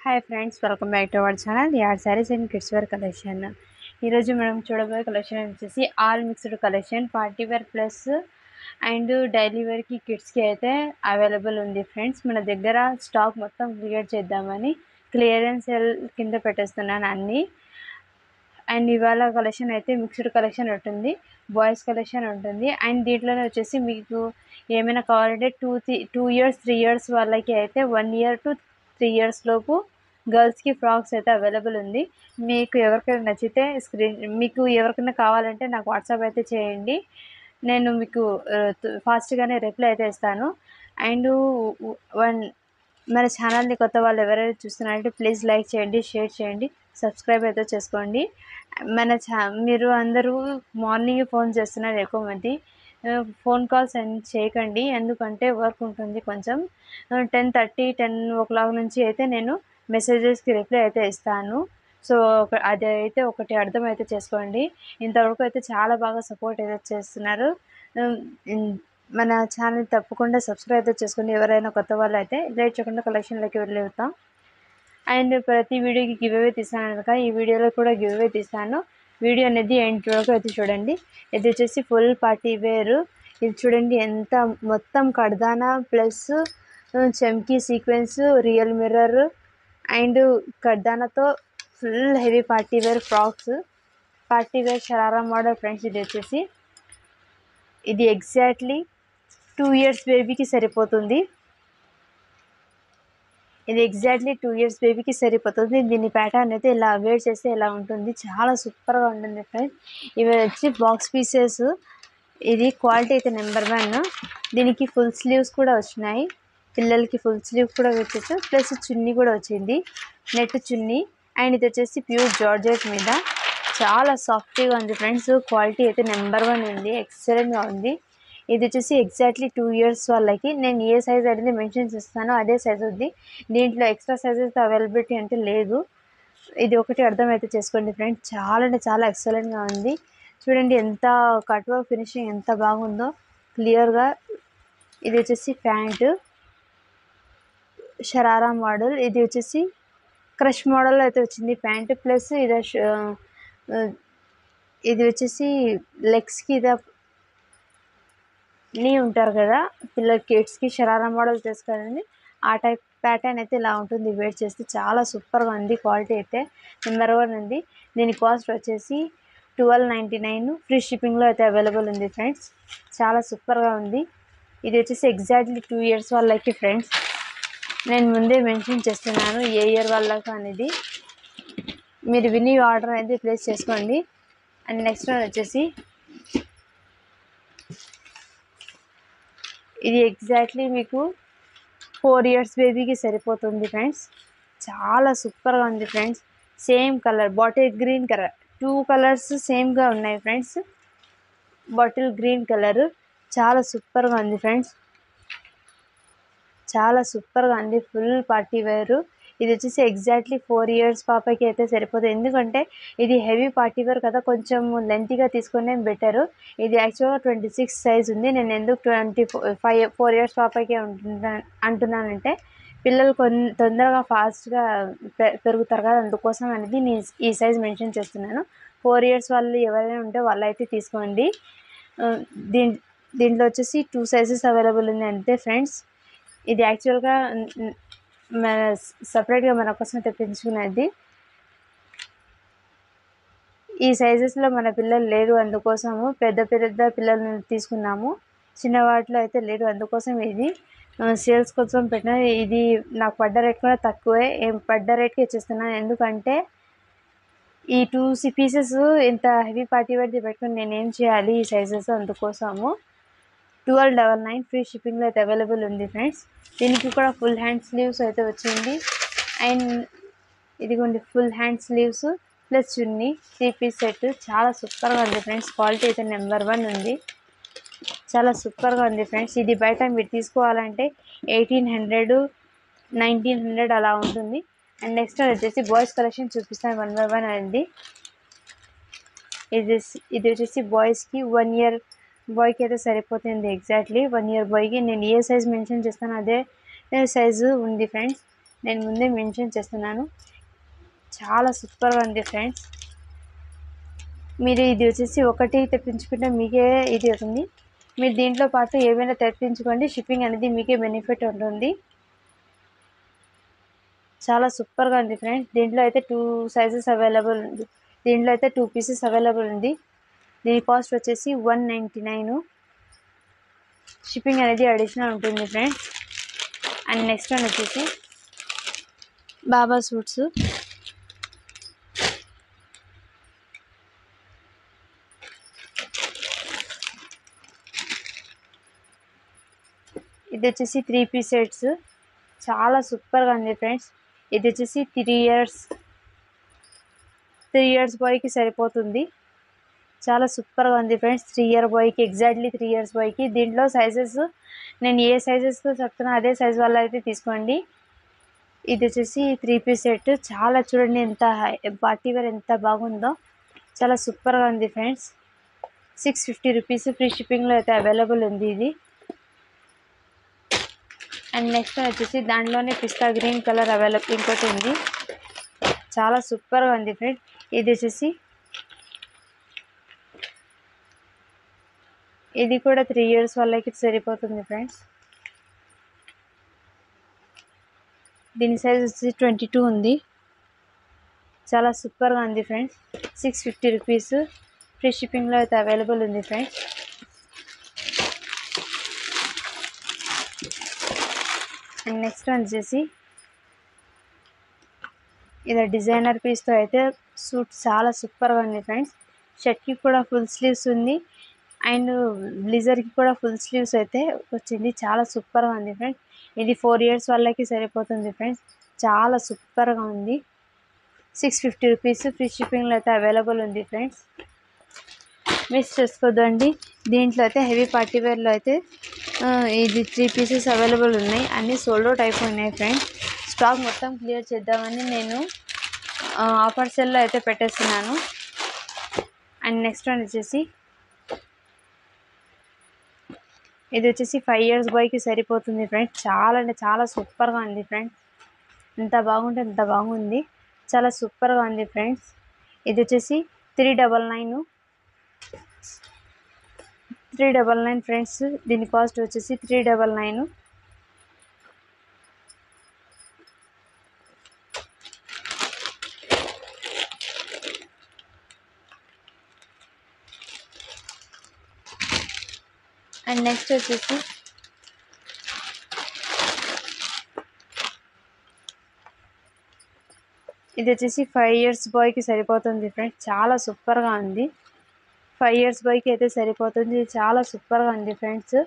Hi friends, welcome back to our channel యాడ్ sarees and kids wear collection. ఈరోజు మనం చూడబోయే కలెక్షన్ వచ్చేసి all mixed collection, party wear plus and daily వేర్కి కిడ్స్కి అయితే అవైలబుల్ ఉంది ఫ్రెండ్స్. మన దగ్గర స్టాక్ మొత్తం క్లియర్ చేద్దామని క్లియరెన్స్ సెల్ కింద పెట్టేస్తున్నాను అన్నీ. అండ్ ఇవాళ కలెక్షన్ అయితే మిక్స్డ్ కలెక్షన్ ఉంటుంది, బాయ్స్ కలెక్షన్ ఉంటుంది. అండ్ దీంట్లోనే వచ్చేసి మీకు ఏమైనా కావాలంటే 2 ఇయర్స్ 3 ఇయర్స్ వాళ్ళకి అయితే 1 ఇయర్ టు 3 ఇయర్స్ లోపు గర్ల్స్కి ఫ్రాక్స్ అయితే అవైలబుల్ ఉంది. మీకు ఎవరికైనా నచ్చితే మీకు ఎవరికైనా కావాలంటే నాకు వాట్సాప్ అయితే చేయండి, నేను మీకు ఫాస్ట్గానే రిప్లై అయితే ఇస్తాను. అండ్ మన ఛానల్ని కొత్త వాళ్ళు ఎవరైనా చూస్తున్నారంటే ప్లీజ్ లైక్ చేయండి, షేర్ చేయండి, సబ్స్క్రైబ్ అయితే చేసుకోండి. మీరు అందరూ మార్నింగ్ ఫోన్ చేస్తున్నారు ఎక్కువ మంది. ఫోన్ కాల్స్ చేయకండి, ఎందుకంటే వర్క్ ఉంటుంది కొంచెం. 10 o'clock నుంచి అయితే నేను మెసేజెస్కి రిప్లై అయితే ఇస్తాను. సో అది అయితే ఒకటి అర్థం అయితే చేసుకోండి. ఇంతవరకు అయితే చాలా బాగా సపోర్ట్ అయితే చేస్తున్నారు. మన ఛానల్ తప్పకుండా సబ్స్క్రైబ్ అయితే చేసుకోండి. ఎవరైనా కొత్త వాళ్ళు అయితే లేట్ చేయకుండా కలెక్షన్లోకి వెళ్ళిపోతాం. అండ్ ప్రతి వీడియోకి గివ్ అవే తీస్తాను కనుక ఈ వీడియోలో కూడా గివ్ అవే తీస్తాను. వీడియో అనేది ఎండ్ వరకు అయితే చూడండి. ఇది వచ్చేసి ఫుల్ పార్టీ వేర్. ఇది చూడండి, ఎంత మొత్తం కడ్దానా ప్లస్ చమ్కీ సీక్వెన్స్, రియల్ మిర్రర్ అండ్ కడ్దానాతో full heavy party wear frocks, party wear sharara model friends. ఇది ఎగ్జాక్ట్లీ 2 ఇయర్స్ బేబీకి సరిపోతుంది. ఇది ఎగ్జాక్ట్లీ 2 ఇయర్స్ బేబీకి సరిపోతుంది. దీని ప్యాటర్న్ అయితే ఇలా వేర్ చేస్తే ఇలా ఉంటుంది, చాలా సూపర్గా ఉంటుంది ఫ్రెండ్స్. ఇవి వచ్చి బాక్స్ పీసెస్. ఇది క్వాలిటీ అయితే నెంబర్ 1. దీనికి ఫుల్ స్లీవ్స్ కూడా వచ్చినాయి, పిల్లలకి ఫుల్ స్లీవ్ కూడా పెట్టచ్చు, ప్లస్ చున్నీ కూడా వచ్చింది, నెట్ చున్నీ. అండ్ ఇది వచ్చేసి ప్యూర్ జార్జెట్ మీద చాలా సాఫ్ట్గా ఉంది ఫ్రెండ్స్. క్వాలిటీ అయితే నెంబర్ 1 ఉంది, ఎక్సలెంట్గా ఉంది. ఇది వచ్చేసి ఎగ్జాక్ట్లీ 2 ఇయర్స్ వాళ్ళకి నేను ఏ సైజ్ అనేది మెన్షన్ చేస్తానో అదే సైజ్ ఉంది. దీంట్లో ఎక్స్ట్రా సైజెస్ అవైలబిలిటీ అంటే లేదు, ఇది ఒకటి అర్థమైతే చేసుకోండి ఫ్రెండ్స్. చాలా అంటే చాలా ఎక్సలెంట్గా ఉంది. చూడండి ఎంత కట్ వర్క్ ఫినిషింగ్ ఎంత బాగుందో క్లియర్గా. ఇది వచ్చేసి ప్యాంటు షరారా మోడల్. ఇది వచ్చేసి క్రష్ మోడల్ అయితే వచ్చింది ప్యాంటు, ప్లస్ ఇది వచ్చేసి లెగ్స్కి నీ ఉంటారు కదా పిల్లల కిడ్స్కి షరారా మోడల్ చేసుకోవాలని ఆ టైప్ ప్యాటర్న్ అయితే ఇలా ఉంటుంది. వేర్ చేస్తే చాలా సూపర్గా ఉంది, క్వాలిటీ అయితే నెంబర్ 1 ఉంది. దీని కాస్ట్ వచ్చేసి 1299, ఫ్రీ షిప్పింగ్లో అయితే అవైలబుల్ ఉంది ఫ్రెండ్స్. చాలా సూపర్గా ఉంది. ఇది వచ్చేసి ఎగ్జాక్ట్లీ 2 ఇయర్స్ వాళ్ళకి ఫ్రెండ్స్. నేను ముందే మెన్షన్ చేస్తున్నాను ఏ ఇయర్ వాళ్ళకి అనేది, మీరు విని ఆర్డర్ అనేది ప్లేస్ చేసుకోండి. అండ్ నెక్స్ట్ వన్ వచ్చేసి ఇది ఎగ్జాక్ట్లీ మీకు 4 ఇయర్స్ బేబీకి సరిపోతుంది ఫ్రెండ్స్. చాలా సూపర్గా ఉంది friends. Same colour bottle green colour, 2 colours సేమ్గా ఉన్నాయి ఫ్రెండ్స్. బాటిల్ గ్రీన్ కలర్ చాలా సూపర్గా ఉంది ఫ్రెండ్స్, చాలా సూపర్గా ఉంది. ఫుల్ పార్టీ వేరు. ఇది వచ్చేసి ఎగ్జాక్ట్లీ 4 ఇయర్స్ పాపకి అయితే సరిపోతుంది, ఎందుకంటే ఇది హెవీ పార్టీ వేర్ కదా, కొంచెం లెంతీగా తీసుకునే బెటరు. ఇది యాక్చువల్గా 26 సైజ్ ఉంది. నేను ఎందుకు 4 ఇయర్స్ పాపకి అంటున్నానంటే పిల్లలు తొందరగా ఫాస్ట్గా పెరుగుతారు కదా, అందుకోసం అనేది నేను ఈ సైజ్ మెన్షన్ చేస్తున్నాను. 4 ఇయర్స్ వాళ్ళు ఎవరైనా ఉంటే వాళ్ళు అయితే తీసుకోండి. దీంట్లో వచ్చేసి 2 సైజెస్ అవైలబుల్ ఉంది అంతే ఫ్రెండ్స్. ఇది యాక్చువల్గా మన సపరేట్గా మన కోసం తెప్పించుకున్నది. ఈ సైజెస్లో మన పిల్లలు లేరు, అందుకోసము పెద్ద పిల్లల్ని తీసుకున్నాము, చిన్న వాటిలో అయితే లేరు, అందుకోసం ఇది సేల్స్ కోసం పెట్టిన. ఇది నాకు పడ్డ రేట్ కూడా తక్కువే, పడ్డ రేట్కి ఇచ్చేస్తున్నాను, ఎందుకంటే ఈ 2 పీసెస్ ఇంత హెవీ పార్టీ వేర్ది పెట్టుకుని నేనేం చేయాలి ఈ సైజెస్, అందుకోసము 1299, ఫ్రీ షిప్పింగ్లో అయితే అవైలబుల్ ఉంది ఫ్రెండ్స్. దీనికి కూడా ఫుల్ హ్యాండ్ స్లీవ్స్ అయితే వచ్చింది. అండ్ ఇదిగోండి ఫుల్ హ్యాండ్ స్లీవ్స్ ప్లస్ చున్నీ 3 పీస్ సెట్. చాలా సూపర్గా ఉంది ఫ్రెండ్స్, క్వాలిటీ అయితే నెంబర్ 1 ఉంది, చాలా సూపర్గా ఉంది ఫ్రెండ్స్. ఇది బయట మీరు తీసుకోవాలంటే 1800 1900 అలా ఉంటుంది. అండ్ నెక్స్ట్ వచ్చేసి బాయ్స్ కలెక్షన్ చూపిస్తాను 1 by 1 అనేది. ఇది వచ్చేసి బాయ్స్కి 1 ఇయర్ బాయ్కి అయితే సరిపోతుంది, ఎగ్జాక్ట్లీ 1 ఇయర్ బాయ్కి. నేను ఏ సైజ్ మెన్షన్ చేస్తాను అదే సైజు ఉంది ఫ్రెండ్స్. నేను ముందే మెన్షన్ చేస్తున్నాను. చాలా సూపర్గా ఉంది ఫ్రెండ్స్. మీరు ఇది వచ్చేసి ఒకటి తెప్పించుకుంటే మీకే ఇది అవుతుంది. మీరు దీంట్లో పాటు ఏమైనా తెప్పించుకోండి, షిప్పింగ్ అనేది మీకే బెనిఫిట్ ఉంటుంది. చాలా సూపర్గా ఉంది ఫ్రెండ్స్. దీంట్లో అయితే 2 సైజెస్ అవైలబుల్ ఉంది. దీంట్లో అయితే 2 పీసెస్ అవైలబుల్ ఉంది. దీని కాస్ట్ వచ్చేసి 199. షిప్పింగ్ అనేది అడిషనల్ ఉంటుంది ఫ్రెండ్స్. అండ్ నెక్స్ట్ వన్ వచ్చేసి బాబా సూట్స్. ఇది వచ్చేసి 3 పీస్ సెట్స్. చాలా సూపర్గా ఉంది ఫ్రెండ్స్. ఇది వచ్చేసి 3 ఇయర్స్ బాయ్కి సరిపోతుంది. చాలా సూపర్గా ఉంది ఫ్రెండ్స్. 3 ఇయర్ బాయ్కి, ఎగ్జాక్ట్లీ 3 ఇయర్స్ బాయ్కి. దీంట్లో సైజెస్ నేను ఏ సైజెస్తో చెప్తున్నా అదే సైజ్ వల్ల అయితే తీసుకోండి. ఇది వచ్చేసి 3 పీస్ సెట్. చాలా చూడండి ఎంత పార్టీ వేర్ ఎంత బాగుందో. చాలా సూపర్గా ఉంది ఫ్రెండ్స్. 650 రూపీస్ ఫ్రీ షిప్పింగ్లో అయితే అవైలబుల్ ఉంది ఇది. అండ్ నెక్స్ట్ వచ్చేసి దాంట్లోనే పిస్తా గ్రీన్ కలర్ అవైలబుల్ ఇంకోటి ఉంది. చాలా సూపర్గా ఉంది ఫ్రెండ్స్. ఇది వచ్చేసి ఇది కూడా 3 ఇయర్స్ వాళ్ళకి సరిపోతుంది ఫ్రెండ్స్. దీని సైజ్ వచ్చేసి 22 ఉంది. చాలా సూపర్గా ఉంది ఫ్రెండ్స్. 650 రూపీస్ ఫ్రీ షిప్పింగ్లో అయితే అవైలబుల్ ఉంది ఫ్రెండ్స్. అండ్ నెక్స్ట్ వచ్చేసి ఇది డిజైనర్ పీస్తో అయితే సూట్ చాలా సూపర్గా ఉంది ఫ్రెండ్స్. షర్ట్కి కూడా ఫుల్ స్లీవ్స్ ఉంది అండ్ బ్లేజర్కి కూడా ఫుల్ స్లీవ్స్ అయితే వచ్చింది. చాలా సూపర్గా ఉంది ఫ్రెండ్స్. ఇది 4 ఇయర్స్ వాళ్ళకి సరిపోతుంది ఫ్రెండ్స్. చాలా సూపర్గా ఉంది. 650 రూపీస్ ఫ్రీ షిప్పింగ్లో అయితే అవైలబుల్ ఉంది ఫ్రెండ్స్. మిస్ చేసుకోద్దండి. దీంట్లో అయితే హెవీ పార్టీ వేర్లో అయితే ఇది 3 పీసెస్ అవైలబుల్ ఉన్నాయి. అన్నీ సోల్డ్ అవుట్ అయిపోయినాయి ఫ్రెండ్స్. స్టాక్ మొత్తం క్లియర్ చేద్దామని నేను ఆఫర్ సెల్లో అయితే పెట్టేస్తున్నాను. అండ్ నెక్స్ట్ వన్ వచ్చేసి ఇది వచ్చేసి 5 ఇయర్స్ బాయ్కి సరిపోతుంది ఫ్రెండ్స్. చాలా అంటే చాలా సూపర్గా ఉంది ఫ్రెండ్స్. ఎంత బాగుంటే ఎంత బాగుంది. చాలా సూపర్గా ఉంది ఫ్రెండ్స్. ఇది వచ్చేసి 399 ఫ్రెండ్స్. దీని కాస్ట్ వచ్చేసి 399. అండ్ నెక్స్ట్ వచ్చేసి ఇది వచ్చేసి 5 ఇయర్స్ బాయ్కి సరిపోతుంది ఫ్రెండ్స్. చాలా సూపర్గా ఉంది. 5 ఇయర్స్ బాయ్కి అయితే సరిపోతుంది. చాలా సూపర్గా ఉంది ఫ్రెండ్స్.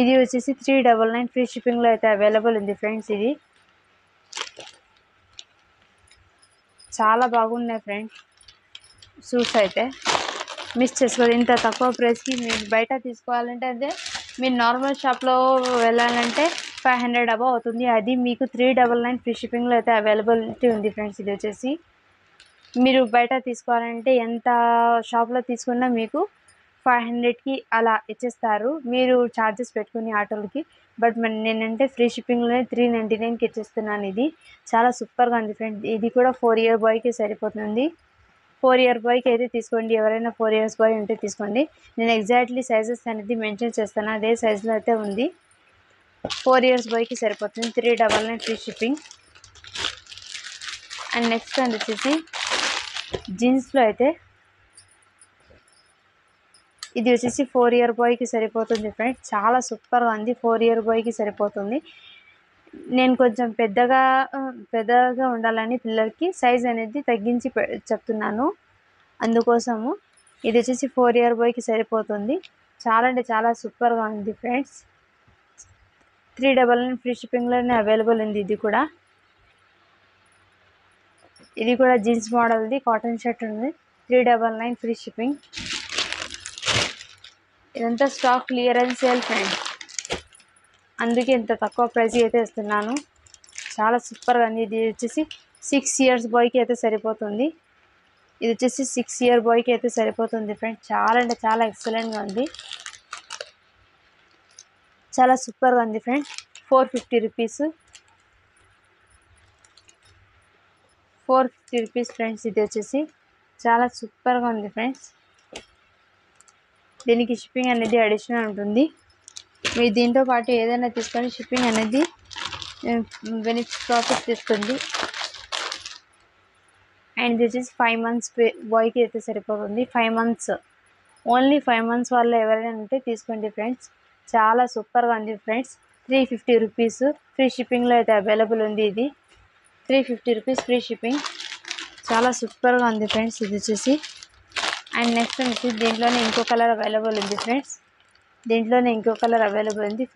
ఇది వచ్చేసి 399 ఫ్రీ షిప్పింగ్లో అయితే అవైలబుల్ ఉంది ఫ్రెండ్స్. ఇది చాలా బాగున్నాయి ఫ్రెండ్స్. సూట్స్ అయితే మిస్ చేసుకోవాలి. ఇంత తక్కువ ప్రైస్కి మీరు బయట తీసుకోవాలంటే అదే మీరు నార్మల్ షాప్లో వెళ్ళాలంటే 500 అబవ్ అవుతుంది. అది మీకు 399 ఫ్రీ షిప్పింగ్లో అయితే అవైలబిలిటీ ఉంది ఫ్రెండ్స్. ఇది వచ్చేసి మీరు బయట తీసుకోవాలంటే ఎంత షాప్లో తీసుకున్నా మీకు 500కి అలా ఇచ్చేస్తారు మీరు ఛార్జెస్ పెట్టుకుని ఆటోలకి. బట్ నేనంటే ఫ్రీ షిప్పింగ్లోనే 399కి ఇచ్చేస్తున్నాను. ఇది చాలా సూపర్గా ఉంది ఫ్రెండ్స్. ఇది కూడా 4 ఇయర్ బాయ్కి సరిపోతుంది. 4 ఇయర్ బాయ్కి అయితే తీసుకోండి. ఎవరైనా 4 ఇయర్స్ బాయ్ ఉంటే తీసుకోండి. నేను ఎగ్జాక్ట్లీ సైజెస్ అనేది మెన్షన్ చేస్తాను. అదే సైజులో అయితే ఉంది. 4 ఇయర్స్ బాయ్కి సరిపోతుంది. 399 ఫ్రీ షిప్పింగ్. అండ్ నెక్స్ట్ అని వచ్చేసి జీన్స్లో అయితే ఇది వచ్చేసి 4 ఇయర్ బాయ్కి సరిపోతుంది ఫ్రెండ్స్. చాలా సూపర్గా ఉంది. 4 ఇయర్ బాయ్కి సరిపోతుంది. నేను కొంచెం పెద్దగా ఉండాలని పిల్లలకి సైజ్ అనేది తగ్గించి చెప్తున్నాను. అందుకోసము ఇది వచ్చేసి 4 ఇయర్ బాయ్కి సరిపోతుంది. చాలా అంటే చాలా సూపర్గా ఉంది ఫ్రెండ్స్. 399 ఫ్రీ షిప్పింగ్లోనే అవైలబుల్ ఉంది. ఇది కూడా జీన్స్ మోడల్ది కాటన్ షర్ట్ ఉంది. 399 ఫ్రీ షిప్పింగ్. ఇదంతా స్టాక్ క్లియరెన్స్ సేల్ ఫ్రెండ్స్. అందుకే ఇంత తక్కువ ప్రైస్ అయితే ఇస్తున్నాను. చాలా సూపర్గా ఉంది. ఇది వచ్చేసి 6 ఇయర్స్ బాయ్కి అయితే సరిపోతుంది. ఇది వచ్చేసి 6 ఇయర్ బాయ్కి అయితే సరిపోతుంది ఫ్రెండ్స్. చాలా అంటే చాలా ఎక్సలెంట్గా ఉంది. చాలా సూపర్గా ఉంది ఫ్రెండ్స్. 450 rupees 450 rupees friends. ఇది వచ్చేసి చాలా సూపర్గా ఉంది ఫ్రెండ్స్. దీనికి షిప్పింగ్ అనేది అడిషనల్ ఉంటుంది. మీరు దీంతో పాటు ఏదైనా తీసుకొని షిప్పింగ్ అనేది ప్రాఫిట్ తీస్తుంది. అండ్ దిస్ ఇస్ 5 months బాయ్కి అయితే సరిపోతుంది. 5 months, ఓన్లీ 5 months వాళ్ళు ఎవరైనా ఉంటే తీసుకోండి ఫ్రెండ్స్. చాలా సూపర్గా ఉంది ఫ్రెండ్స్. 350 రూపీస్ ఫ్రీ షిప్పింగ్లో అయితే అవైలబుల్ ఉంది. ఇది 350 రూపీస్ ఫ్రీ షిప్పింగ్. చాలా సూపర్గా ఉంది ఫ్రెండ్స్ ఇది వచ్చేసి. అండ్ నెక్స్ట్ వచ్చి దీంట్లోనే ఇంకో కలర్ అవైలబుల్ ఉంది ఫ్రెండ్స్.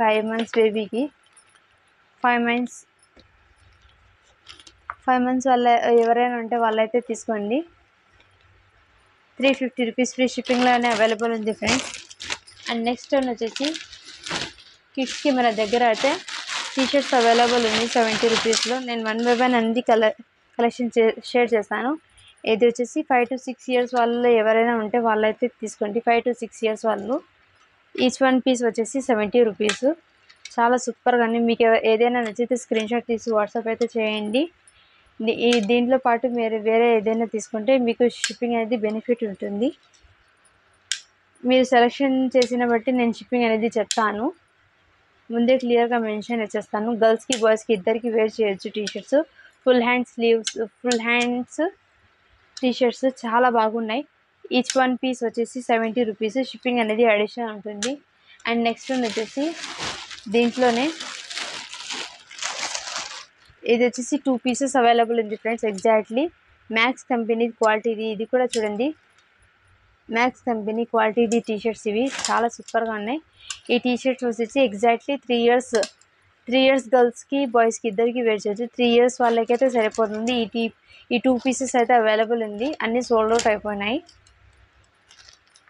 5 months బేబీకి. 5 months వాళ్ళ ఎవరైనా ఉంటే వాళ్ళైతే తీసుకోండి. 350 రూపీస్ ఫ్రీ షిప్పింగ్లోనే అవైలబుల్ ఉంది ఫ్రెండ్స్. అండ్ నెక్స్ట్ వన్ వచ్చేసి కిడ్స్కి మన దగ్గర అయితే టీషర్ట్స్ అవైలబుల్ ఉంది 70 రూపీస్లో. నేను 1 by 1 అన్ని కలెక్షన్ షేర్ చేస్తాను. ఇది వచ్చేసి 5 to 6 years వాళ్ళు ఎవరైనా ఉంటే వాళ్ళైతే తీసుకోండి. 5 to 6 years వాళ్ళు. ఈచ్ వన్ పీస్ వచ్చేసి 70 రూపీస్. చాలా సూపర్గా ఉంది. మీకు ఏదైనా నచ్చితే స్క్రీన్ షాట్ తీసి వాట్సాప్ అయితే చేయండి. దీంట్లో పాటు మీరు వేరే ఏదైనా తీసుకుంటే మీకు షిప్పింగ్ అనేది బెనిఫిట్ ఉంటుంది. మీరు సెలెక్షన్ చేసిన బట్టి నేను షిప్పింగ్ అనేది చెప్తాను. ముందే క్లియర్గా మెన్షన్ చేస్తాను. గర్ల్స్కి బాయ్స్కి ఇద్దరికి వేర్ చేయొచ్చు T shirts. Full hand sleeves, full hands T shirts చాలా బాగున్నాయి. ఈచ్ వన్ పీస్ వచ్చేసి 70 రూపీస్. షిప్పింగ్ అనేది అడిషనల్ ఉంటుంది. అండ్ నెక్స్ట్ వచ్చేసి దీంట్లోనే ఇది వచ్చేసి 2 pieces అవైలబుల్ ఉంది friends. Exactly Max company quality ఇది కూడా చూడండి. మ్యాక్స్ కంపెనీ క్వాలిటీ టీషర్ట్స్ ఇవి చాలా సూపర్గా ఉన్నాయి. ఈ టీషర్ట్స్ వచ్చేసి ఎగ్జాక్ట్లీ 3 years గర్ల్స్కి బాయ్స్కి ఇద్దరికి వేర్ చేయొచ్చు. 3 years వాళ్ళకైతే సరిపోతుంది. ఈ 2 pieces అయితే అవైలబుల్ ఉంది. అన్నీ సోల్డ్ అవుట్ అయిపోయినాయి.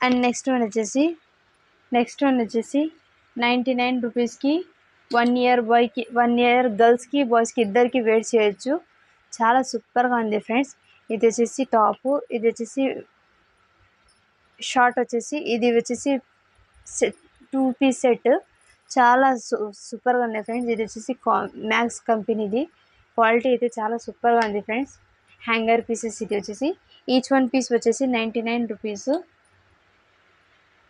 అండ్ నెక్స్ట్ వన్ వచ్చేసి 99 రూపీస్కి 1 year బాయ్కి 1 year గర్ల్స్కి బాయ్స్కి ఇద్దరికి వేర్ చేయొచ్చు. చాలా సూపర్గా ఉంది ఫ్రెండ్స్. ఇది వచ్చేసి టాపు, ఇది వచ్చేసి షార్ట్ వచ్చేసి, ఇది వచ్చేసి 2 piece సెట్. చాలా సూపర్గా ఉంది ఫ్రెండ్స్. ఇది వచ్చేసి మ్యాక్స్ కంపెనీది. క్వాలిటీ అయితే చాలా సూపర్గా ఉంది ఫ్రెండ్స్. హ్యాంగర్ పీసెస్ ఇది వచ్చేసి. ఈచ్ వన్ పీస్ వచ్చేసి 99 రూపీస్.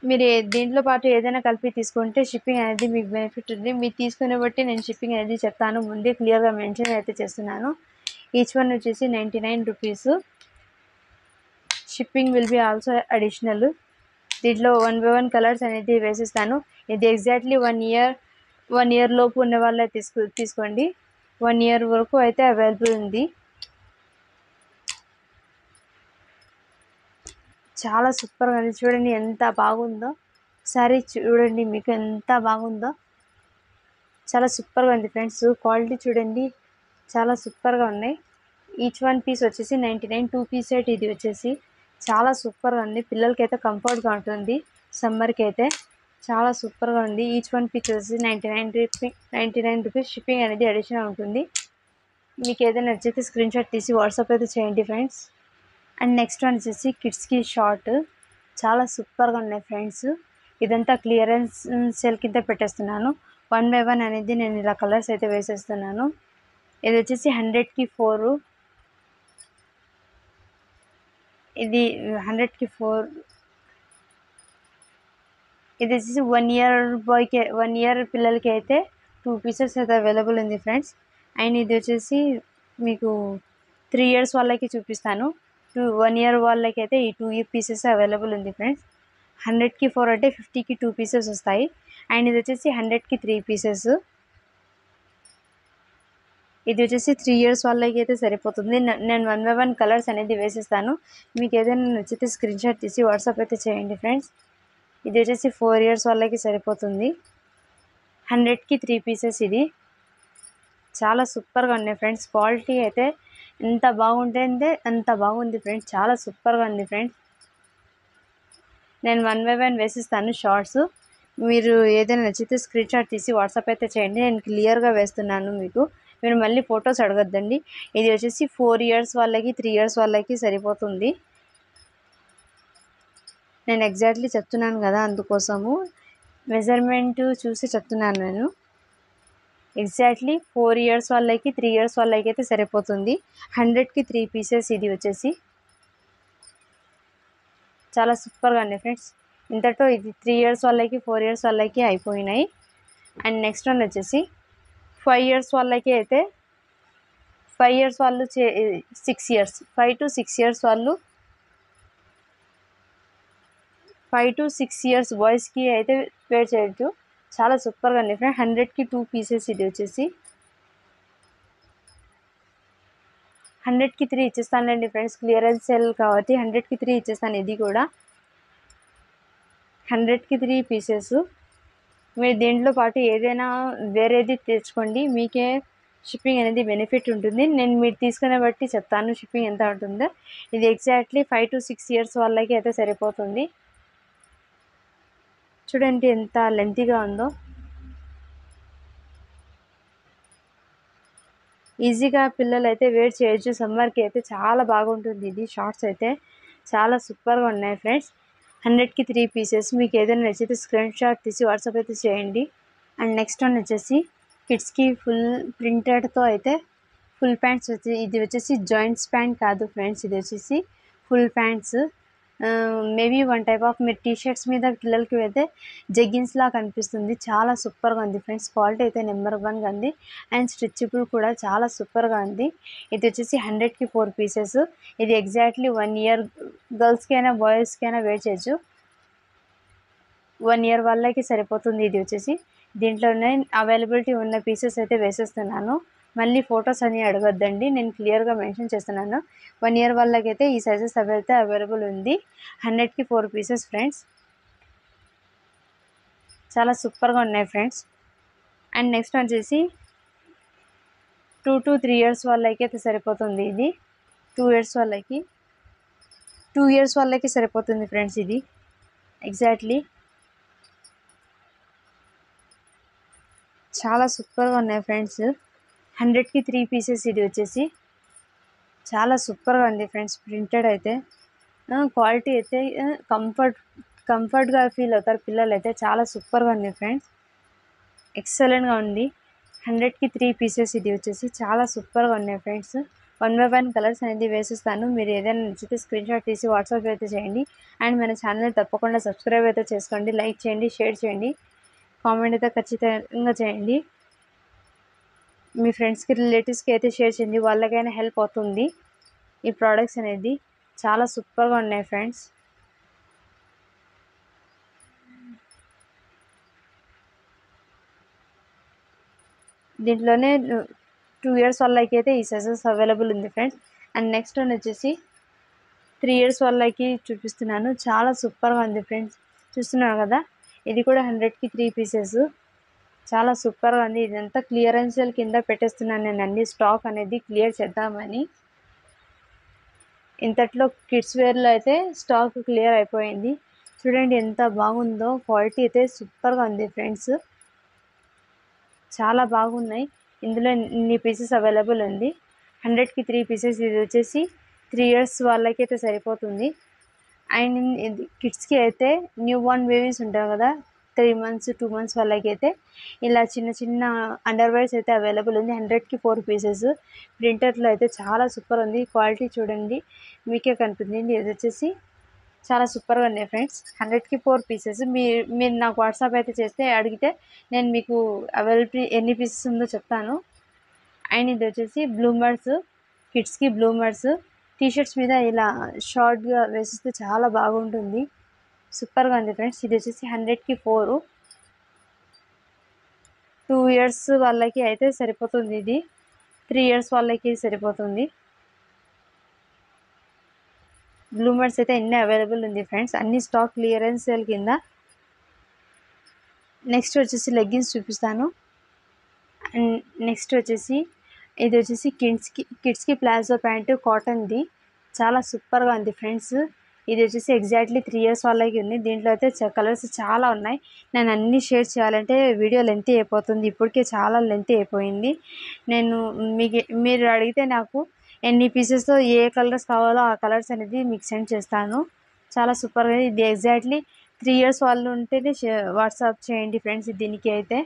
మీరు దీంట్లో పాటు ఏదైనా కలిపి తీసుకుంటే షిప్పింగ్ అనేది మీకు బెనిఫిట్ ఉంది. మీరు తీసుకునే బట్టి నేను షిప్పింగ్ అనేది చెప్తాను. ముందే క్లియర్గా మెన్షన్ అయితే చేస్తున్నాను. ఈచ్ వన్ వచ్చేసి 99 rupees. Shipping will be also additional. దీంట్లో 1 by 1 కలర్స్ అనేది వేసిస్తాను. ఇది ఎగ్జాక్ట్లీ 1 year లోపు ఉన్న వాళ్ళే తీసుకోండి. 1 year వరకు అయితే అవైలబుల్ ఉంది. చాలా సూపర్గా ఉంది. చూడండి ఎంత బాగుందో. సారీ చూడండి మీకు ఎంత బాగుందో. చాలా సూపర్గా ఉంది ఫ్రెండ్స్. క్వాలిటీ చూడండి చాలా సూపర్గా ఉన్నాయి. ఈచ్ వన్ పీస్ వచ్చేసి 99. 2 piece సెట్ ఇది వచ్చేసి. చాలా సూపర్గా ఉంది. పిల్లలకి అయితే కంఫర్ట్గా ఉంటుంది. సమ్మర్కి అయితే చాలా సూపర్గా ఉంది. ఈచ్ వన్ పీస్ వచ్చేసి 99 రూపీస్. షిప్పింగ్ అనేది అడిషనల్ ఉంటుంది. మీకు ఏదైనా నచ్చితే స్క్రీన్ షాట్ తీసి వాట్సాప్ అయితే చేయండి ఫ్రెండ్స్. అండ్ నెక్స్ట్ వన్ వచ్చేసి కిడ్స్కి షార్ట్. చాలా సూపర్గా ఉన్నాయి ఫ్రెండ్స్. ఇదంతా క్లియరెన్స్ సేల్ కింద పెట్టేస్తున్నాను. 1 by 1 అనేది నేను ఇలా కలర్స్ అయితే వేసేస్తున్నాను. ఇది వచ్చేసి 100కి 4. ఇది 100కి 4. ఇది వచ్చేసి 1 year పిల్లలకి అయితే 2 pieces అయితే అవైలబుల్ ఉంది ఫ్రెండ్స్. అండ్ ఇది వచ్చేసి మీకు 3 years వాళ్ళకి చూపిస్తాను. 1 year వాళ్ళకి అయితే ఈ 2 pieces అవైలబుల్ ఉంది ఫ్రెండ్స్. 100కి 4 అంటే 50కి 2 pieces వస్తాయి. అండ్ ఇది వచ్చేసి 100కి 3 pieces. ఇది వచ్చేసి 3 years వాళ్ళకి అయితే సరిపోతుంది. నేను 1 by 1 కలర్స్ అనేది వేసిస్తాను. మీకు ఏదైనా నచ్చితే స్క్రీన్ షాట్ తీసి వాట్సాప్ అయితే చేయండి ఫ్రెండ్స్. ఇది వచ్చేసి 4 years వాళ్ళకి సరిపోతుంది. 100కి 3 pieces. ఇది చాలా సూపర్గా ఉన్నాయి ఫ్రెండ్స్. క్వాలిటీ అయితే ఎంత బాగుంటుందంటే అంత బాగుంది ఫ్రెండ్స్. చాలా సూపర్గా ఉంది ఫ్రెండ్స్. నేను 1 by 1 వేసిస్తాను షార్ట్స్. మీరు ఏదైనా నచ్చితే స్క్రీన్ షాట్ తీసి వాట్సాప్ అయితే చేయండి. నేను క్లియర్గా వేస్తున్నాను మీకు. మీరు మళ్ళీ ఫొటోస్ అడగద్దండి. ఇది వచ్చేసి 4 years వాళ్ళకి 3 years వాళ్ళకి సరిపోతుంది. నేను ఎగ్జాక్ట్లీ చెప్తున్నాను కదా, అందుకోసము మెజర్మెంట్ చూసి చెప్తున్నాను నేను. ఎగ్జాక్ట్లీ 4 ఇయర్స్ వాళ్ళకి 3 ఇయర్స్ వాళ్ళకి అయితే సరిపోతుంది. 100కి 3 పీసెస్ ఇది వచ్చేసి చాలా సూపర్గా ఉంది ఫ్రెండ్స్. ఇంతటితో ఇది 3 ఇయర్స్ వాళ్ళకి 4 ఇయర్స్ వాళ్ళకి అయిపోయినాయి. అండ్ నెక్స్ట్ వన్ వచ్చేసి 5 ఇయర్స్ వాళ్ళకి అయితే 5 ఇయర్స్ వాళ్ళు 6 ఇయర్స్ 5 to 6 ఇయర్స్ వాళ్ళు 5 to 6 ఇయర్స్ బాయ్స్కి అయితే వేర్ చేయొచ్చు. చాలా సూపర్గా ఉంది ఫ్రెండ్. 100కి 2 పీసెస్ ఇది వచ్చేసి 100కి 3 ఇచ్చేస్తానండి ఫ్రెండ్స్. క్లియరెన్స్ సేల్ కాబట్టి 100కి 3 ఇచ్చేస్తాను. ఇది కూడా 100కి 3 పీసెస్. మీరు దీంట్లో పాటు ఏదైనా వేరేది తెచ్చుకోండి, మీకే షిప్పింగ్ అనేది బెనిఫిట్ ఉంటుంది. నేను మీరు తీసుకునే బట్టి చెప్తాను షిప్పింగ్ ఎంత ఉంటుందో. ఇది ఎగ్జాక్ట్లీ 5 to 6 ఇయర్స్ వాళ్ళకి అయితే సరిపోతుంది. చూడండి ఎంత లెంతీగా ఉందో. ఈజీగా పిల్లలు అయితే వేర్ చేయొచ్చు. సమ్మర్కి అయితే చాలా బాగుంటుంది. ఇది షార్ట్స్ అయితే చాలా సూపర్గా ఉన్నాయి ఫ్రెండ్స్. 100కి 3 పీసెస్. మీకు ఏదైనా నచ్చితే స్క్రీన్ షాట్ తీసి వాట్సాప్ అయితే చేయండి. అండ్ నెక్స్ట్ వన్ వచ్చేసి కిడ్స్కి ఫుల్ ప్రింటెడ్తో అయితే ఫుల్ ప్యాంట్స్ ఇది వచ్చేసి జాయింట్స్ ప్యాంట్ కాదు ఫ్రెండ్స్, ఇది వచ్చేసి full pants. Maybe one type of మీరు టీషర్ట్స్ మీద పిల్లలకి అయితే జెగ్గిన్స్ లా కనిపిస్తుంది. చాలా సూపర్గా ఉంది ఫ్రెండ్స్. క్వాలిటీ అయితే నెంబర్ 1గా ఉంది. అండ్ స్ట్రెచబుల్ కూడా చాలా సూపర్గా ఉంది. ఇది వచ్చేసి 100కి 4 పీసెస్. ఇది ఎగ్జాక్ట్లీ 1 ఇయర్ గర్ల్స్కి అయినా బాయ్స్కి అయినా వేర్ చేయొచ్చు. 1 ఇయర్ వాళ్ళకి సరిపోతుంది. ఇది వచ్చేసి దీంట్లోనే అవైలబిలిటీ ఉన్న పీసెస్ అయితే వేసేస్తున్నాను. మళ్ళీ ఫొటోస్ అని అడగొద్దండి, నేను క్లియర్గా మెన్షన్ చేస్తున్నాను. 1 ఇయర్ వాళ్ళకైతే ఈ సైజెస్ అయితే అవైలబుల్ ఉంది. 100కి 4 పీసెస్ ఫ్రెండ్స్. చాలా సూపర్గా ఉన్నాయి ఫ్రెండ్స్. అండ్ నెక్స్ట్ వచ్చేసి 2 to 3 ఇయర్స్ వాళ్ళకి అయితే సరిపోతుంది. ఇది 2 ఇయర్స్ వాళ్ళకి సరిపోతుంది ఫ్రెండ్స్. ఇది ఎగ్జాక్ట్లీ చాలా సూపర్గా ఉన్నాయి ఫ్రెండ్స్. 100కి 3 పీసెస్. ఇది వచ్చేసి చాలా సూపర్గా ఉంది ఫ్రెండ్స్. ప్రింటెడ్ అయితే క్వాలిటీ అయితే కంఫర్ట్గా ఫీల్ అవుతారు పిల్లలు అయితే. చాలా సూపర్గా ఉంది ఫ్రెండ్స్. ఎక్సలెంట్గా ఉంది. 100కి 3 పీసెస్. ఇది వచ్చేసి చాలా సూపర్గా ఉన్నాయి ఫ్రెండ్స్. 1 by 1 కలర్స్ అనేది వేసిస్తాను. మీరు ఏదైనా నచ్చితే స్క్రీన్ షాట్ తీసి వాట్సాప్ అయితే చేయండి. అండ్ మన ఛానల్ తప్పకుండా సబ్స్క్రైబ్ అయితే చేసుకోండి, లైక్ చేయండి, షేర్ చేయండి, కామెంట్ అయితే ఖచ్చితంగా చేయండి. మీ ఫ్రెండ్స్కి రిలేటివ్స్కి అయితే షేర్ చేయండి, వాళ్ళకైనా హెల్ప్ అవుతుంది. ఈ ప్రోడక్ట్స్ అనేది చాలా సూపర్గా ఉన్నాయి ఫ్రెండ్స్. దీంట్లోనే 2 ఇయర్స్ వాళ్ళకి అయితే ఈ సైజెస్ అవైలబుల్ ఉంది ఫ్రెండ్స్. అండ్ నెక్స్ట్ వన్ వచ్చేసి 3 ఇయర్స్ వాళ్ళకి చూపిస్తున్నాను. చాలా సూపర్గా ఉంది ఫ్రెండ్స్. చూస్తున్నారు కదా, ఇది కూడా 100కి 3 పీసెస్. చాలా సూపర్గా ఉంది. ఇదంతా క్లియరెన్స్ కింద పెట్టేస్తున్నాను నేను, అన్ని స్టాక్ అనేది క్లియర్ చేద్దామని. ఇంతట్లో కిడ్స్ వేర్లో అయితే స్టాక్ క్లియర్ అయిపోయింది. చూడండి ఎంత బాగుందో. క్వాలిటీ అయితే సూపర్గా ఉంది ఫ్రెండ్స్. చాలా బాగున్నాయి. ఇందులో ఇన్ని పీసెస్ అవైలబుల్ ఉంది. 100కి 3 పీసెస్. ఇది వచ్చేసి 3 ఇయర్స్ వాళ్ళకి అయితే సరిపోతుంది. అండ్ ఇది కిడ్స్కి అయితే న్యూ బోర్న్ బేబీస్ ఉంటారు కదా, 3 months 2 months వాళ్ళకి అయితే ఇలా చిన్న చిన్న అండర్వేర్స్ అయితే అవైలబుల్ ఉంది. 100కి 4 పీసెస్. ప్రింటర్లో అయితే చాలా సూపర్ ఉంది. క్వాలిటీ చూడండి మీకే కనిపిస్తుంది. ఇది వచ్చేసి చాలా సూపర్గా ఉన్నాయి ఫ్రెండ్స్. 100కి 4 పీసెస్. మీరు నాకు వాట్సాప్ అయితే చేస్తే అడిగితే నేను మీకు అవైలబిలిటీ ఎన్ని పీసెస్ ఉందో చెప్తాను. అండ్ ఇది వచ్చేసి బ్లూమర్స్, కిడ్స్కి బ్లూమర్స్ టీషర్ట్స్ మీద ఇలా షార్ట్గా వేసిస్తే చాలా బాగుంటుంది. సూపర్గా ఉంది ఫ్రెండ్స్. ఇది వచ్చేసి 100కి 4. 2 ఇయర్స్ వాళ్ళకి అయితే సరిపోతుంది. ఇది 3 ఇయర్స్ వాళ్ళకి సరిపోతుంది. బ్లూమర్స్ అయితే అన్నీ అవైలబుల్ ఉంది ఫ్రెండ్స్. అన్ని స్టాక్ క్లియరెన్స్ సేల్ కింద. నెక్స్ట్ వచ్చేసి లెగ్గిన్స్ చూపిస్తాను. అండ్ నెక్స్ట్ వచ్చేసి ఇది వచ్చేసి కిడ్స్కి ప్లాజో ప్యాంటు కాటన్ది. చాలా సూపర్గా ఉంది ఫ్రెండ్స్. ఇది వచ్చేసి ఎగ్జాక్ట్లీ 3 ఇయర్స్ వాళ్ళకి ఉంది. దీంట్లో అయితే కలర్స్ చాలా ఉన్నాయి. నేను అన్నీ షేర్ చేయాలంటే వీడియో లెంత్ అయిపోతుంది. ఇప్పటికే చాలా లెంత్ అయిపోయింది. నేను మీరు అడిగితే నాకు ఎన్ని పీసెస్తో ఏ కలర్స్ కావాలో ఆ కలర్స్ అనేది మీకు సెండ్ చేస్తాను. చాలా సూపర్గా. ఇది ఎగ్జాక్ట్లీ 3 ఇయర్స్ వాళ్ళు ఉంటేనే వాట్సాప్ చేయండి ఫ్రెండ్స్. దీనికి అయితే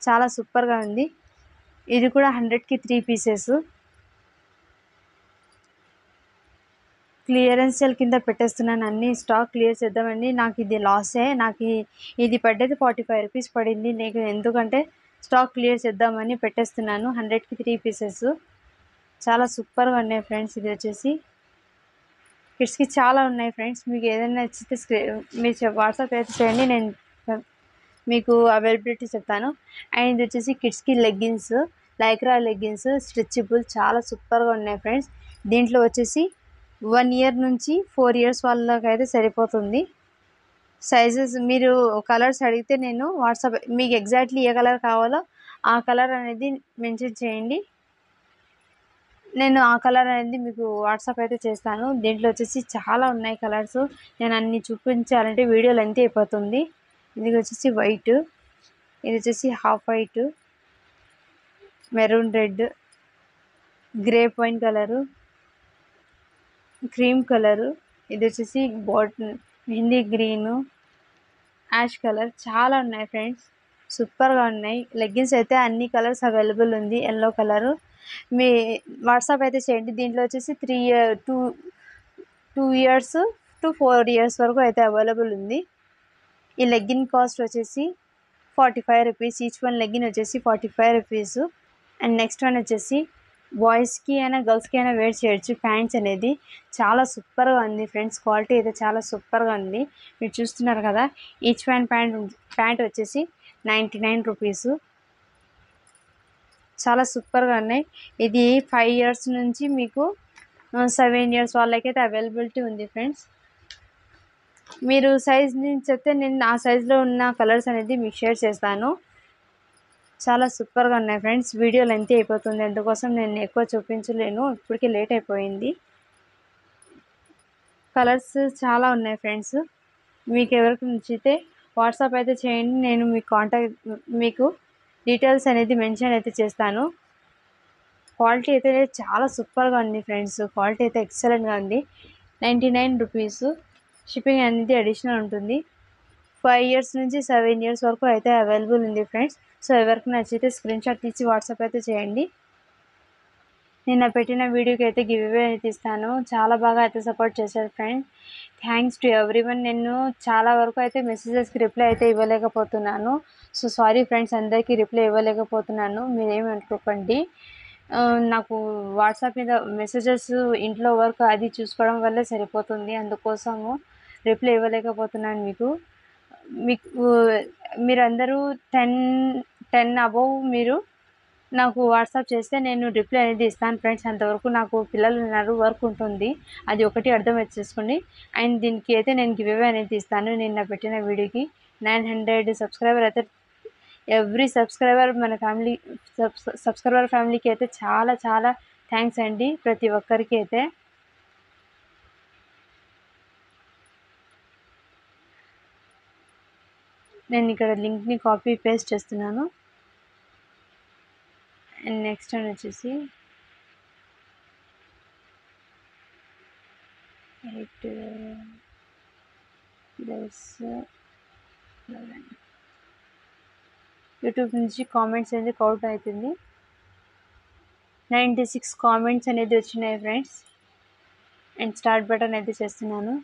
చాలా సూపర్గా ఉంది. ఇది కూడా 100కి 3 పీసెస్. క్లియరెన్స్ సేల్ కింద పెట్టేస్తున్నాను, అన్ని స్టాక్ క్లియర్ చేద్దామండి. నాకు ఇది లాసే, నాకు ఇది పడ్డది 45 రూపీస్ పడింది. నేను ఎందుకంటే స్టాక్ క్లియర్ చేద్దామని పెట్టేస్తున్నాను. 100కి 3 పీసెస్ చాలా సూపర్గా ఉన్నాయి ఫ్రెండ్స్. ఇది వచ్చేసి కిడ్స్కి చాలా ఉన్నాయి ఫ్రెండ్స్. మీకు ఏదైనా నచ్చితే మీరు వాట్సాప్ అయితే చేయండి, నేను మీకు అవైలబిలిటీ చెప్తాను. అండ్ ఇది వచ్చేసి కిడ్స్కి లెగ్గిన్స్, లైక్రా లెగ్గిన్స్ స్ట్రెచబుల్, చాలా సూపర్గా ఉన్నాయి ఫ్రెండ్స్. దీంట్లో వచ్చేసి 1 ఇయర్ నుంచి 4 ఇయర్స్ వాళ్ళకైతే సరిపోతుంది. సైజెస్ మీరు కలర్స్ అడిగితే నేను వాట్సాప్ మీకు ఎగ్జాక్ట్లీ ఏ కలర్ కావాలో ఆ కలర్ అనేది మెన్షన్ చేయండి, నేను ఆ కలర్ అనేది మీకు వాట్సాప్ అయితే చేస్తాను. దీంట్లో వచ్చేసి చాలా ఉన్నాయి కలర్స్, నేను అన్ని చూపించాలంటే వీడియో లెంత్ అయిపోతుంది. ఇది వచ్చేసి వైట్, ఇది వచ్చేసి half white, maroon red, grape wine colour, cream colour, ఇది వచ్చేసి మెహందీ గ్రీను, యాష్ కలర్, చాలా ఉన్నాయి ఫ్రెండ్స్, సూపర్గా ఉన్నాయి. లెగ్గిన్స్ అయితే అన్ని కలర్స్ అవైలబుల్ ఉంది. ఎల్లో కలరు మీ వాట్సాప్ అయితే చేయండి. దీంట్లో వచ్చేసి 2 ఇయర్స్ టు 4 ఇయర్స్ వరకు అయితే అవైలబుల్ ఉంది. ఈ లెగ్గిన్ కాస్ట్ వచ్చేసి 45 రూపీస్, ఈచ్ వన్ లెగ్గిన్ వచ్చేసి 45 రూపీస్. అండ్ నెక్స్ట్ వన్ వచ్చేసి బాయ్స్కి అయినా గర్ల్స్కి అయినా వేర్ చేయొచ్చు. ప్యాంట్స్ అనేది చాలా సూపర్గా ఉంది ఫ్రెండ్స్, క్వాలిటీ అయితే చాలా సూపర్గా ఉంది. మీరు చూస్తున్నారు కదా, ఈచ్ వన్ ప్యాంట్ వచ్చేసి 99 రూపీస్, చాలా సూపర్గా ఉన్నాయి. ఇది 5 ఇయర్స్ నుంచి మీకు 7 ఇయర్స్ వాళ్ళకైతే అవైలబిలిటీ ఉంది ఫ్రెండ్స్. మీరు సైజ్ నుంచి చెప్తే నేను ఆ సైజులో ఉన్న కలర్స్ అనేది మీకు షేర్ చేస్తాను. చాలా సూపర్గా ఉన్నాయి ఫ్రెండ్స్. వీడియో లెంత్ అయిపోతుంది, అందుకోసం నేను ఎక్కువ చూపించలేను, ఇప్పటికే లేట్ అయిపోయింది. కలర్స్ చాలా ఉన్నాయి ఫ్రెండ్స్, మీకు ఎవరికి నచ్చితే వాట్సాప్ అయితే చేయండి, నేను మీకు డీటెయిల్స్ అనేది మెన్షన్ అయితే చేస్తాను. క్వాలిటీ అయితే చాలా సూపర్గా ఉంది ఫ్రెండ్స్, క్వాలిటీ అయితే ఎక్సలెంట్గా ఉంది. 99 రూపీస్, షిప్పింగ్ అనేది అడిషనల్ ఉంటుంది. 5 ఇయర్స్ నుంచి 7 ఇయర్స్ వరకు అయితే అవైలబుల్ ఉంది ఫ్రెండ్స్. సో ఎవరికి నచ్చితే స్క్రీన్ షాట్ తీసి వాట్సాప్ అయితే చేయండి. నిన్న పెట్టిన వీడియోకి అయితే గివ్ అవే అయితే ఇస్తాను. చాలా బాగా అయితే సపోర్ట్ చేశారు ఫ్రెండ్స్, థ్యాంక్స్ టు ఎవ్రీవన్. నేను చాలా వరకు అయితే మెసేజెస్కి రిప్లై అయితే ఇవ్వలేకపోతున్నాను. సో సారీ ఫ్రెండ్స్, అందరికీ రిప్లై ఇవ్వలేకపోతున్నాను, మీరేమి అనుకోకండి. నాకు వాట్సాప్ మీద మెసేజెస్, ఇంట్లో వర్క్ అది చూసుకోవడం వల్లే సరిపోతుంది, అందుకోసము రిప్లై ఇవ్వలేకపోతున్నాను. మీకు మీరందరూ 10 అబోవ్ మీరు నాకు వాట్సాప్ చేస్తే నేను రిప్లై అనేది ఇస్తాను ఫ్రెండ్స్. అంతవరకు నాకు పిల్లలు ఉన్నారు, వర్క్ ఉంటుంది, అది ఒకటి అర్థం వచ్చేసుకోండి. అండ్ దీనికి అయితే నేను గివ్ అవే అనేది ఇస్తాను. నిన్న పెట్టిన వీడియోకి 900 సబ్స్క్రైబర్ అయితే, ఎవ్రీ సబ్స్క్రైబర్ మన సబ్స్క్రైబర్ ఫ్యామిలీకి అయితే చాలా చాలా థ్యాంక్స్ అండి, ప్రతి ఒక్కరికి అయితే. నేను ఇక్కడ లింక్ని కాపీ పేస్ట్ చేస్తున్నాను. అండ్ నెక్స్ట్ అని వచ్చేసి 8+11 యూట్యూబ్ నుంచి కామెంట్స్ అనేది కౌంట్ అవుతుంది. 96 కామెంట్స్ అనేది వచ్చినాయి ఫ్రెండ్స్. అండ్ స్టార్ట్ బటన్ అయితే చేస్తున్నాను.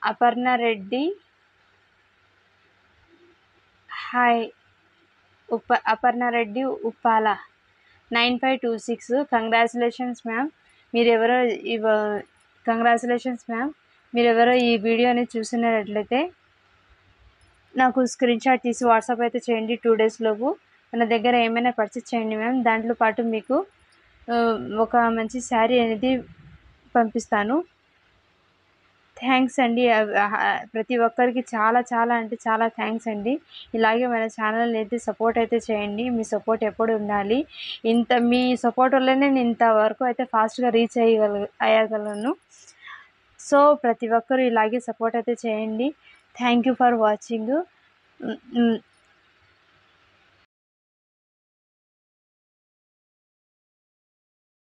Aparna Reddy, hi. Aparna Reddy Uppala 9526, congratulations ma'am. Congratulations ma'am. మీరెవరో ఈ వీడియోని చూసినట్లయితే నాకు స్క్రీన్ షాట్ తీసి వాట్సాప్ అయితే చేయండి. 2 days లోపు మన దగ్గర ఏమైనా పర్చేస్ చేయండి మ్యామ్. దాంట్లో పాటు మీకు ఒక మంచి శారీ అనేది పంపిస్తాను. థ్యాంక్స్ అండి, ప్రతి ఒక్కరికి చాలా చాలా అంటే చాలా థ్యాంక్స్ అండి. ఇలాగే మన ఛానల్ అయితే సపోర్ట్ అయితే చేయండి, మీ సపోర్ట్ ఎప్పుడు ఉండాలి. మీ సపోర్ట్ వల్లనే నేను ఇంతవరకు అయితే ఫాస్ట్గా రీచ్ అయ్యగలను. సో ప్రతి ఒక్కరు ఇలాగే సపోర్ట్ అయితే చేయండి. Thank you for watching.